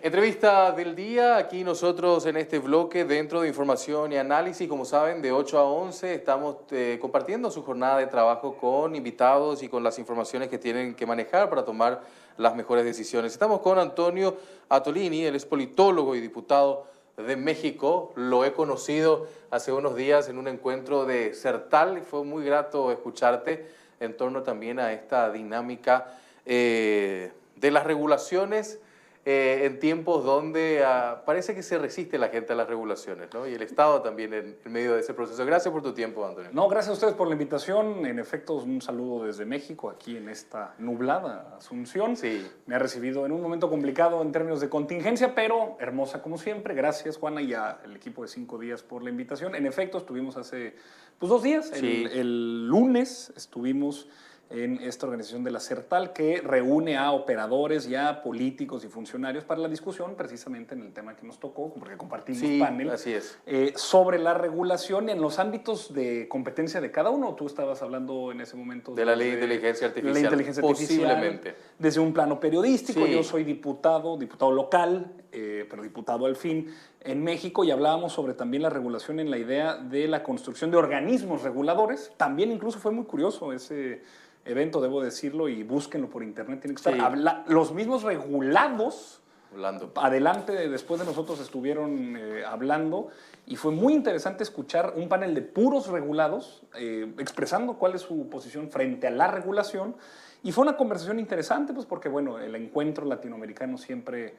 Entrevista del día, aquí nosotros en este bloque dentro de información y análisis, como saben, de 8 a 11 estamos compartiendo su jornada de trabajo con invitados y con las informaciones que tienen que manejar para tomar las mejores decisiones. Estamos con Antonio Atolini, él es politólogo y diputado de México. Lo he conocido hace unos días en un encuentro de CERTAL y fue muy grato escucharte en torno también a esta dinámica de las regulaciones en tiempos donde parece que se resiste la gente a las regulaciones, ¿no? Y el Estado también en medio de ese proceso. Gracias por tu tiempo, Antonio. No, gracias a ustedes por la invitación. En efecto, un saludo desde México, aquí en esta nublada Asunción. Sí. Me ha recibido en un momento complicado en términos de contingencia, pero hermosa como siempre. Gracias, Juana, y al equipo de 5 días por la invitación. En efecto, estuvimos hace 2 días. Sí. El lunes estuvimos en esta organización de la CERTAL, que reúne a operadores y a políticos y funcionarios para la discusión, precisamente en el tema que nos tocó, porque compartimos panel, así es. sobre la regulación en los ámbitos de competencia de cada uno. Tú estabas hablando en ese momento de la ley de inteligencia artificial. La inteligencia posiblemente. Desde un plano periodístico. Sí. Yo soy diputado local, pero diputado al fin, en México, y hablábamos sobre también la regulación en la idea de la construcción de organismos reguladores. También incluso fue muy curioso ese evento, debo decirlo, y búsquenlo por internet, tiene que estar. Sí. Los mismos regulados hablando. Adelante, después de nosotros estuvieron hablando, y fue muy interesante escuchar un panel de puros regulados expresando cuál es su posición frente a la regulación, y fue una conversación interesante, pues porque bueno, el encuentro latinoamericano siempre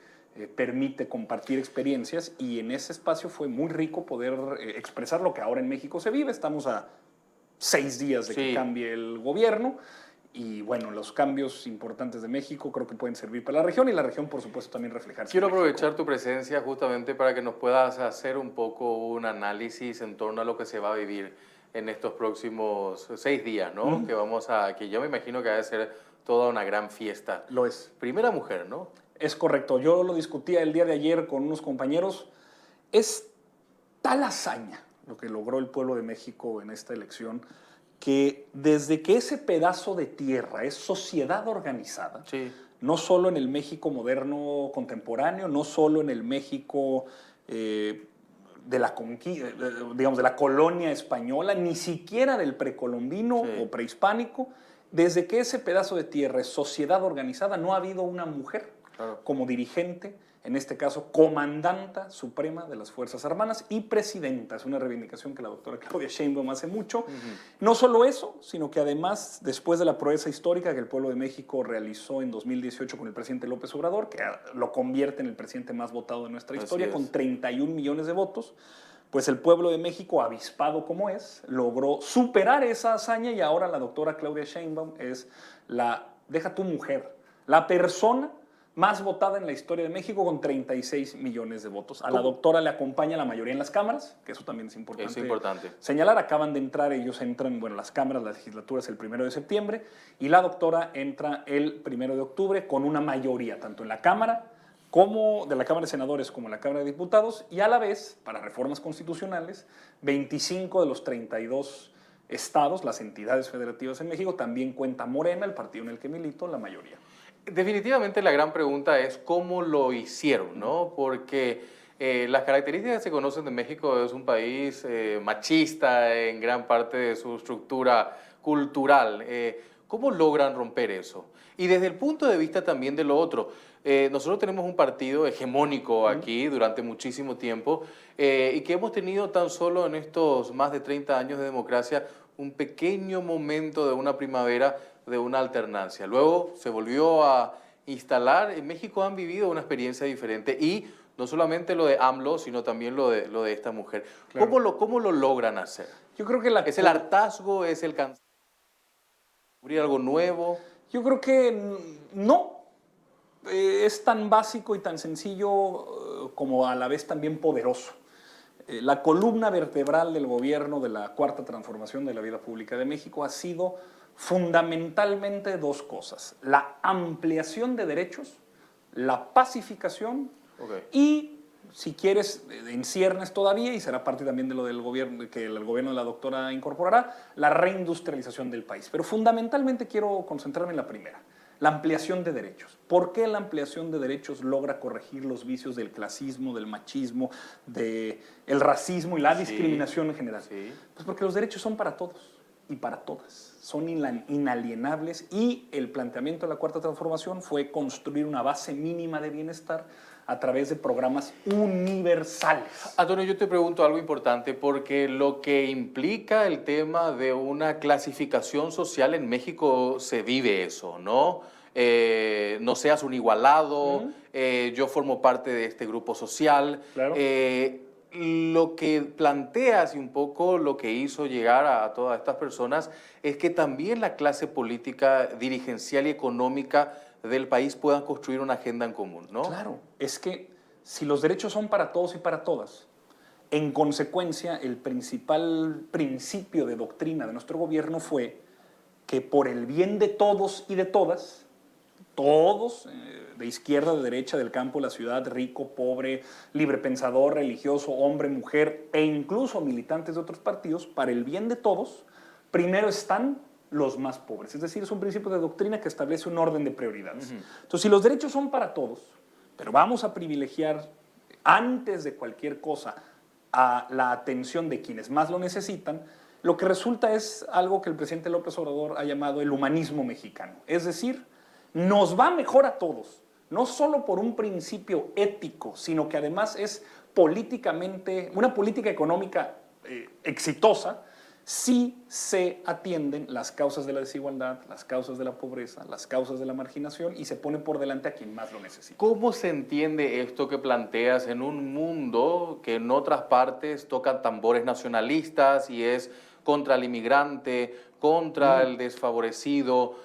permite compartir experiencias, y en ese espacio fue muy rico poder expresar lo que ahora en México se vive. Estamos a 6 días de que cambie el gobierno, y bueno, los cambios importantes de México creo que pueden servir para la región, y la región, por supuesto, también reflejarse. Quiero aprovechar tu presencia justamente para que nos puedas hacer un poco un análisis en torno a lo que se va a vivir en estos próximos 6 días, ¿no? Que yo me imagino que va a ser toda una gran fiesta. Lo es. Primera mujer, ¿no? Es correcto. Yo lo discutía el día de ayer con unos compañeros. Es tal hazaña lo que logró el pueblo de México en esta elección, que desde que ese pedazo de tierra es sociedad organizada, no solo en el México moderno contemporáneo, no solo en el México de la digamos, de la colonia española, ni siquiera del precolombino o prehispánico, desde que ese pedazo de tierra es sociedad organizada, no ha habido una mujer como dirigente, en este caso comandanta suprema de las Fuerzas Armadas y presidenta. Es una reivindicación que la doctora Claudia Sheinbaum hace mucho. No solo eso, sino que además, después de la proeza histórica que el pueblo de México realizó en 2018 con el presidente López Obrador, que lo convierte en el presidente más votado de nuestra historia, con 31 millones de votos, pues el pueblo de México, avispado como es, logró superar esa hazaña, y ahora la doctora Claudia Sheinbaum es deja tu mujer, la persona más votada en la historia de México, con 36 millones de votos. A la doctora le acompaña la mayoría en las cámaras, que eso también es importante señalar. Acaban de entrar, ellos entran, bueno, las cámaras, la legislatura es el 1 de septiembre, y la doctora entra el 1 de octubre con una mayoría, tanto en la Cámara como de la Cámara de Senadores como en la Cámara de Diputados, y a la vez, para reformas constitucionales, 25 de los 32 estados, las entidades federativas en México, también cuenta Morena, el partido en el que milito, la mayoría. Definitivamente la gran pregunta es cómo lo hicieron, ¿no? Porque las características que se conocen de México es un país machista en gran parte de su estructura cultural. ¿Cómo logran romper eso? Y desde el punto de vista también de lo otro, nosotros tenemos un partido hegemónico aquí durante muchísimo tiempo y que hemos tenido tan solo en estos más de 30 años de democracia un pequeño momento de una primavera, de una alternancia. Luego se volvió a instalar. En México han vivido una experiencia diferente, y no solamente lo de AMLO, sino también lo de esta mujer. Claro. ¿Cómo lo logran hacer? Yo creo que ¿Es el hartazgo? ¿Es el cansancio? ¿Descubrir algo nuevo? Yo creo que no. Es tan básico y tan sencillo como a la vez también poderoso. La columna vertebral del gobierno de la Cuarta Transformación de la vida pública de México ha sido fundamentalmente 2 cosas: la ampliación de derechos, la pacificación y, si quieres, en ciernes todavía, y será parte también de lo del gobierno, que el gobierno de la doctora incorporará, la reindustrialización del país. Pero fundamentalmente quiero concentrarme en la primera: la ampliación de derechos. ¿Por qué la ampliación de derechos logra corregir los vicios del clasismo, del machismo, del racismo y la discriminación en general? Sí. Pues porque los derechos son para todos y para todas. Son inalienables y el planteamiento de la Cuarta Transformación fue construir una base mínima de bienestar a través de programas universales. Antonio, yo te pregunto algo importante porque lo que implica el tema de una clasificación social en México se vive eso, ¿no? No seas un igualado, yo formo parte de este grupo social. Claro. Lo que planteas y un poco lo que hizo llegar a todas estas personas es que también la clase política, dirigencial y económica del país puedan construir una agenda en común, ¿no? Claro, es que si los derechos son para todos y para todas, en consecuencia, el principal principio de doctrina de nuestro gobierno fue que por el bien de todos y de todas, todos, de izquierda, de derecha, del campo, de la ciudad, rico, pobre, librepensador, religioso, hombre, mujer e incluso militantes de otros partidos, para el bien de todos, primero están los más pobres. Es decir, es un principio de doctrina que establece un orden de prioridades. Entonces, si los derechos son para todos, pero vamos a privilegiar antes de cualquier cosa a la atención de quienes más lo necesitan, lo que resulta es algo que el presidente López Obrador ha llamado el humanismo mexicano. Es decir, nos va mejor a todos, no solo por un principio ético, sino que además es políticamente, una política económica exitosa, si se atienden las causas de la desigualdad, las causas de la pobreza, las causas de la marginación y se pone por delante a quien más lo necesita. ¿Cómo se entiende esto que planteas en un mundo que en otras partes tocan tambores nacionalistas y es contra el inmigrante, contra el desfavorecido,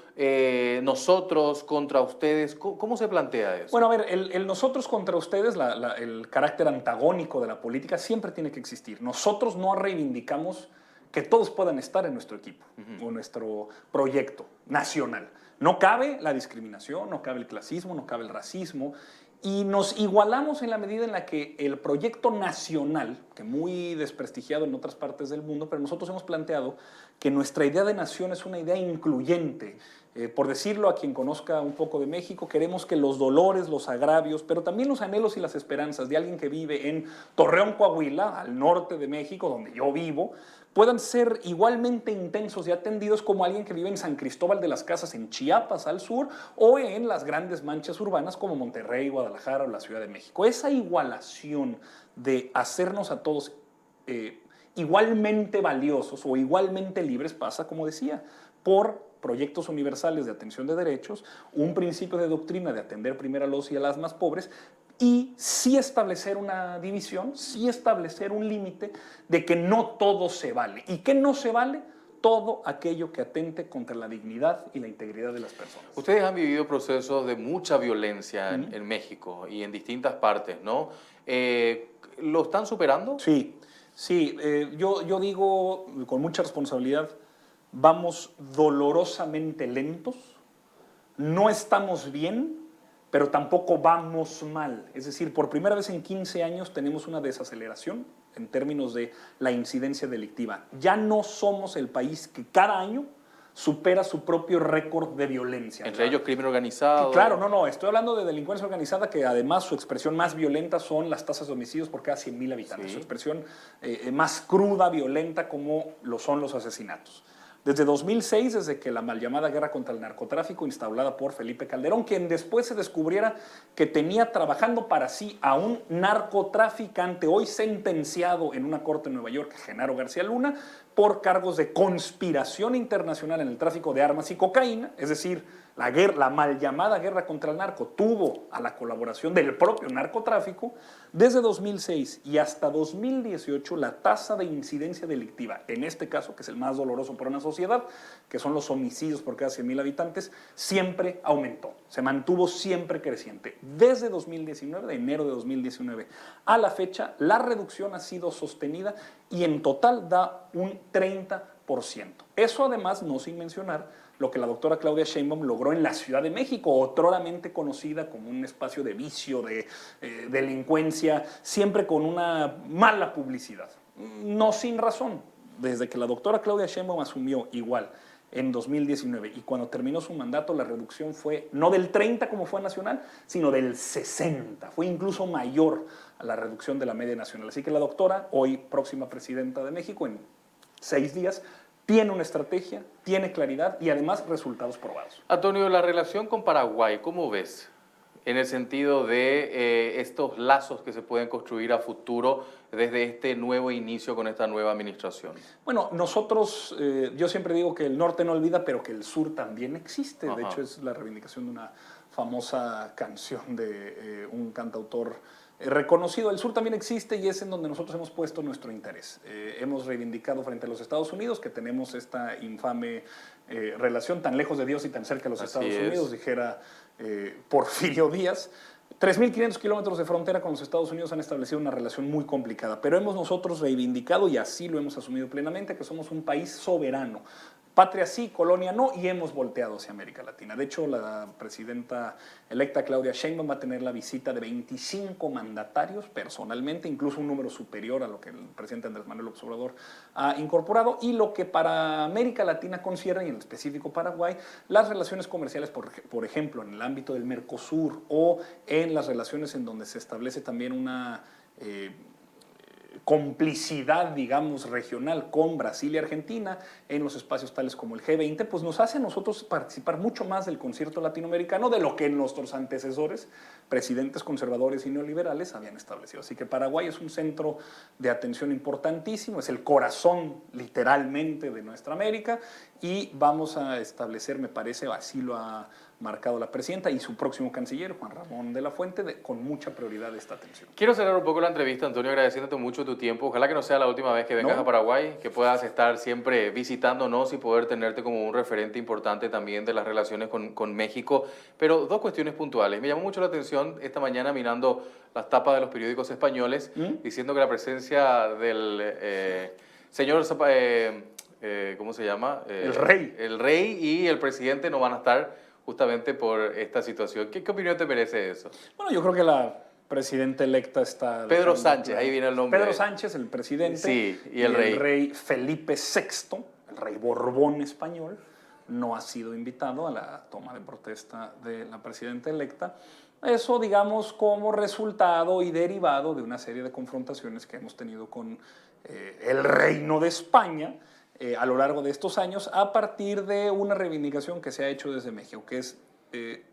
nosotros contra ustedes? ¿Cómo se plantea eso? Bueno, a ver, el nosotros contra ustedes, el carácter antagónico de la política siempre tiene que existir. Nosotros no reivindicamos que todos puedan estar en nuestro equipo o nuestro proyecto nacional. No cabe la discriminación, no cabe el clasismo, no cabe el racismo y nos igualamos en la medida en la que el proyecto nacional, que muy desprestigiado en otras partes del mundo, pero nosotros hemos planteado que nuestra idea de nación es una idea incluyente. Por decirlo a quien conozca un poco de México, queremos que los dolores, los agravios, pero también los anhelos y las esperanzas de alguien que vive en Torreón, Coahuila, al norte de México, donde yo vivo, puedan ser igualmente intensos y atendidos como alguien que vive en San Cristóbal de las Casas, en Chiapas, al sur, o en las grandes manchas urbanas como Monterrey, Guadalajara o la Ciudad de México. Esa igualación de hacernos a todos igualmente valiosos o igualmente libres pasa, como decía, por proyectos universales de atención de derechos, un principio de doctrina de atender primero a los y a las más pobres, y sí establecer una división, sí establecer un límite de que no todo se vale. ¿Y qué no se vale? Todo aquello que atente contra la dignidad y la integridad de las personas. Ustedes han vivido procesos de mucha violencia en México y en distintas partes, ¿no? ¿Lo están superando? Sí, sí. Yo digo con mucha responsabilidad, vamos dolorosamente lentos, no estamos bien, pero tampoco vamos mal. Es decir, por primera vez en 15 años tenemos una desaceleración en términos de la incidencia delictiva. Ya no somos el país que cada año supera su propio récord de violencia. Entre ellos crimen organizado. Claro, no, estoy hablando de delincuencia organizada que además su expresión más violenta son las tasas de homicidios por cada 100,000 habitantes. Sí. Su expresión más cruda, violenta, como lo son los asesinatos. Desde 2006, desde que la mal llamada guerra contra el narcotráfico instaurada por Felipe Calderón, quien después se descubriera que tenía trabajando para sí a un narcotraficante, hoy sentenciado en una corte en Nueva York, Genaro García Luna, por cargos de conspiración internacional en el tráfico de armas y cocaína, es decir, la mal llamada guerra contra el narco tuvo a la colaboración del propio narcotráfico. Desde 2006 y hasta 2018 la tasa de incidencia delictiva, en este caso, que es el más doloroso para una sociedad, que son los homicidios por cada 100,000 habitantes, siempre aumentó, se mantuvo siempre creciente. Desde 2019, de enero de 2019 a la fecha, la reducción ha sido sostenida y en total da un 30%. Eso además no sin mencionar lo que la doctora Claudia Sheinbaum logró en la Ciudad de México, otroramente conocida como un espacio de vicio, de delincuencia, siempre con una mala publicidad. No sin razón. Desde que la doctora Claudia Sheinbaum asumió igual en 2019 y cuando terminó su mandato la reducción fue no del 30 como fue nacional, sino del 60. Fue incluso mayor a la reducción de la media nacional. Así que la doctora, hoy próxima presidenta de México, en 6 días, tiene una estrategia, tiene claridad y además resultados probados. Antonio, la relación con Paraguay, ¿cómo ves? En el sentido de estos lazos que se pueden construir a futuro desde este nuevo inicio con esta nueva administración. Bueno, nosotros, yo siempre digo que el norte no olvida, pero que el sur también existe. De hecho, es la reivindicación de una famosa canción de un cantautor reconocido. El sur también existe y es en donde nosotros hemos puesto nuestro interés. Hemos reivindicado frente a los Estados Unidos que tenemos esta infame relación tan lejos de Dios y tan cerca de los Estados Unidos, dijera Porfirio Díaz. 3.500 kilómetros de frontera con los Estados Unidos han establecido una relación muy complicada, pero hemos nosotros reivindicado, y así lo hemos asumido plenamente, que somos un país soberano. Patria sí, colonia no, y hemos volteado hacia América Latina. De hecho, la presidenta electa Claudia Sheinbaum va a tener la visita de 25 mandatarios personalmente, incluso un número superior a lo que el presidente Andrés Manuel López Obrador ha incorporado, y lo que para América Latina concierne, y en específico Paraguay, las relaciones comerciales, por ejemplo, en el ámbito del Mercosur o en las relaciones en donde se establece también una complicidad, digamos, regional con Brasil y Argentina en los espacios tales como el G20, pues nos hace a nosotros participar mucho más del concierto latinoamericano de lo que nuestros antecesores, presidentes conservadores y neoliberales, habían establecido. Así que Paraguay es un centro de atención importantísimo, es el corazón literalmente de nuestra América, y vamos a establecer, me parece, así lo ha marcado la presidenta y su próximo canciller, Juan Ramón de la Fuente, con mucha prioridad esta atención. Quiero cerrar un poco la entrevista, Antonio, agradeciéndote mucho tu tiempo. Ojalá que no sea la última vez que vengas a Paraguay, que puedas estar siempre visitándonos y poder tenerte como un referente importante también de las relaciones con México. Pero dos cuestiones puntuales. Me llamó mucho la atención esta mañana mirando las tapas de los periódicos españoles, diciendo que la presencia del señor... ¿cómo se llama? El rey. El rey y el presidente no van a estar justamente por esta situación. ¿Qué opinión te merece eso? Bueno, yo creo que la presidenta electa está... Pedro Sánchez, ahí viene el nombre. Pedro Sánchez, el presidente. Sí, y el rey. El rey Felipe VI, el rey Borbón español, no ha sido invitado a la toma de protesta de la presidenta electa. Eso, digamos, como resultado y derivado de una serie de confrontaciones que hemos tenido con el Reino de España a lo largo de estos años, a partir de una reivindicación que se ha hecho desde México, que es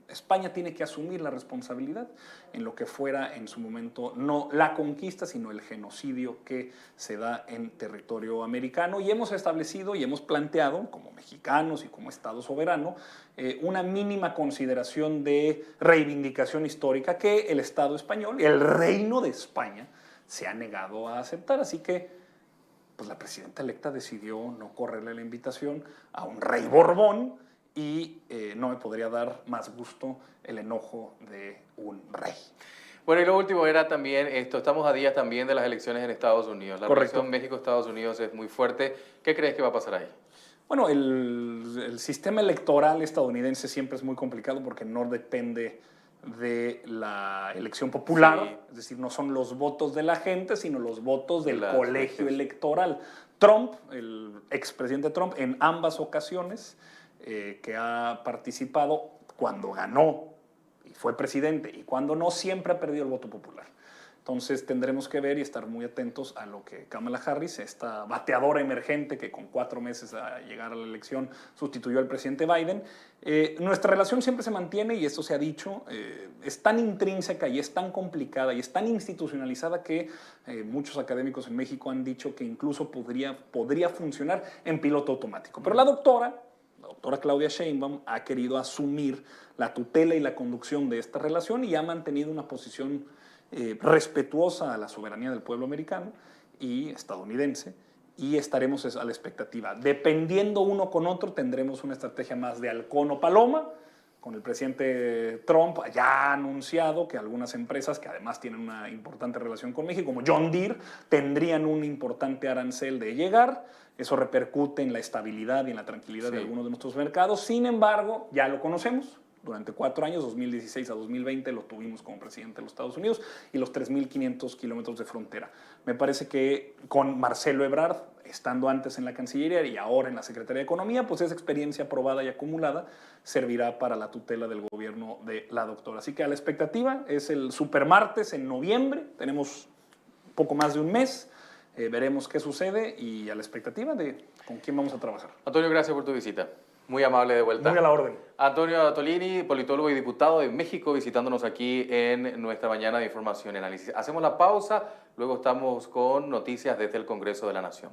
España tiene que asumir la responsabilidad en lo que fuera en su momento no la conquista, sino el genocidio que se da en territorio americano, y hemos establecido y hemos planteado, como mexicanos y como Estado soberano, una mínima consideración de reivindicación histórica que el Estado español, el Reino de España, se ha negado a aceptar. Así que pues la presidenta electa decidió no correrle la invitación a un rey Borbón, y no me podría dar más gusto el enojo de un rey. Bueno, y lo último era también esto, estamos a días también de las elecciones en Estados Unidos. La relación México-Estados Unidos es muy fuerte. ¿Qué crees que va a pasar ahí? Bueno, el sistema electoral estadounidense siempre es muy complicado porque no depende de la elección popular, es decir, no son los votos de la gente, sino los votos del colegio electoral. Trump, el expresidente Trump, en ambas ocasiones que ha participado, cuando ganó y fue presidente y cuando no, siempre ha perdido el voto popular. Entonces tendremos que ver y estar muy atentos a lo que Kamala Harris, esta bateadora emergente que con 4 meses a llegar a la elección sustituyó al presidente Biden. Nuestra relación siempre se mantiene, y esto se ha dicho, es tan intrínseca y es tan complicada y es tan institucionalizada que muchos académicos en México han dicho que incluso podría funcionar en piloto automático. Pero la doctora Claudia Sheinbaum ha querido asumir la tutela y la conducción de esta relación y ha mantenido una posición respetuosa a la soberanía del pueblo americano y estadounidense, y estaremos a la expectativa. Dependiendo uno con otro, tendremos una estrategia más de halcón o paloma. Con el presidente Trump ya ha anunciado que algunas empresas que además tienen una importante relación con México, como John Deere, tendrían un importante arancel de llegar. Eso repercute en la estabilidad y en la tranquilidad de algunos de nuestros mercados. Sin embargo, ya lo conocemos. Durante 4 años, 2016 a 2020, lo tuvimos como presidente de los Estados Unidos, y los 3.500 kilómetros de frontera. Me parece que con Marcelo Ebrard estando antes en la Cancillería y ahora en la Secretaría de Economía, pues esa experiencia probada y acumulada servirá para la tutela del gobierno de la doctora. Así que a la expectativa es el supermartes en noviembre, tenemos poco más de un mes, veremos qué sucede y a la expectativa de con quién vamos a trabajar. Antonio, gracias por tu visita. Muy amable de vuelta. Muy a la orden. Antonio Tolini, politólogo y diputado de México, visitándonos aquí en nuestra mañana de información y análisis. Hacemos la pausa, luego estamos con noticias desde el Congreso de la Nación.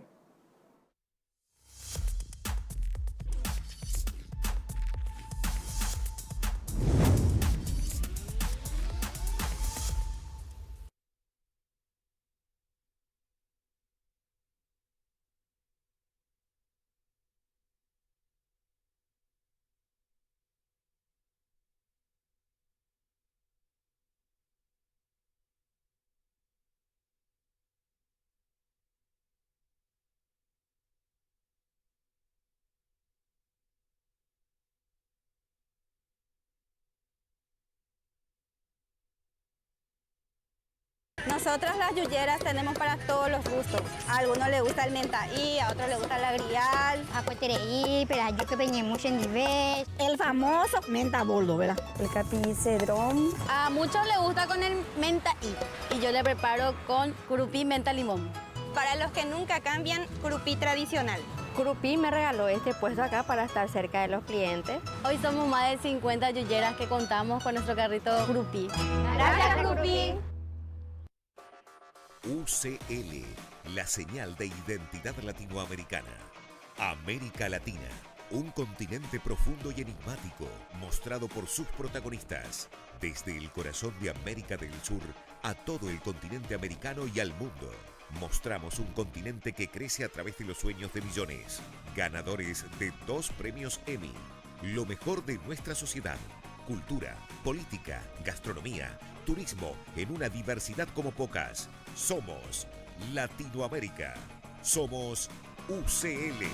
Nosotras las yuyeras tenemos para todos los gustos. A algunos les gusta el mentaí, a otros les gusta el agrial. Acuetereí, pelayo que peñé mucho en nivel. El famoso menta boldo, ¿verdad? El capi cedrón. A muchos les gusta con el mentaí y yo le preparo con curupí menta limón. Para los que nunca cambian, curupí tradicional. Curupí me regaló este puesto acá para estar cerca de los clientes. Hoy somos más de 50 yuyeras que contamos con nuestro carrito curupí. Gracias, curupí. UCL, la señal de identidad latinoamericana. América Latina, un continente profundo y enigmático, mostrado por sus protagonistas, desde el corazón de América del Sur a todo el continente americano y al mundo. Mostramos un continente que crece a través de los sueños de millones, ganadores de 2 premios Emmy, lo mejor de nuestra sociedad, cultura, política, gastronomía, turismo en una diversidad como pocas. Somos Latinoamérica. Somos UCL.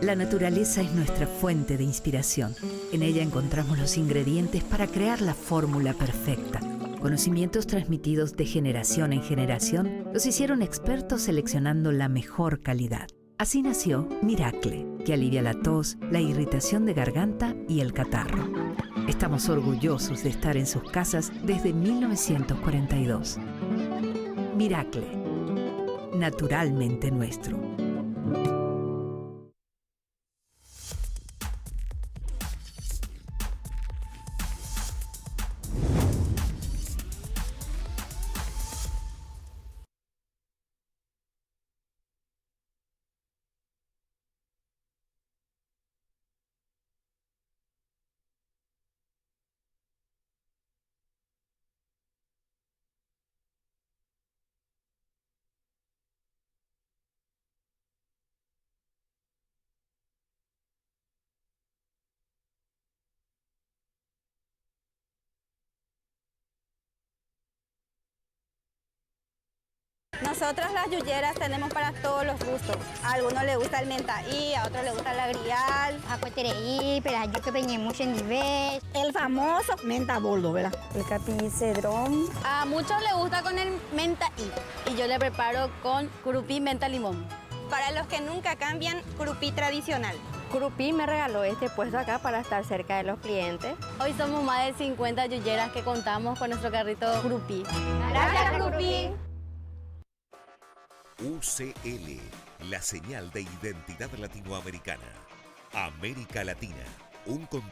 La naturaleza es nuestra fuente de inspiración. En ella encontramos los ingredientes para crear la fórmula perfecta. Conocimientos transmitidos de generación en generación los hicieron expertos seleccionando la mejor calidad. Así nació Miracle, que alivia la tos, la irritación de garganta y el catarro. Estamos orgullosos de estar en sus casas desde 1942. Miracle, naturalmente nuestro. Nosotras las yuyeras tenemos para todos los gustos. A algunos les gusta el mentaí, a otros les gusta el agrial. Acuetereí, pelayo que peñé mucho en nivel. El famoso menta boldo, ¿verdad? El capi cedrón. A muchos les gusta con el mentaí y yo le preparo con curupí menta limón. Para los que nunca cambian, curupí tradicional. Curupí me regaló este puesto acá para estar cerca de los clientes. Hoy somos más de 50 yuyeras que contamos con nuestro carrito curupí. Gracias, curupí. UCL, la señal de identidad latinoamericana. América Latina, un continente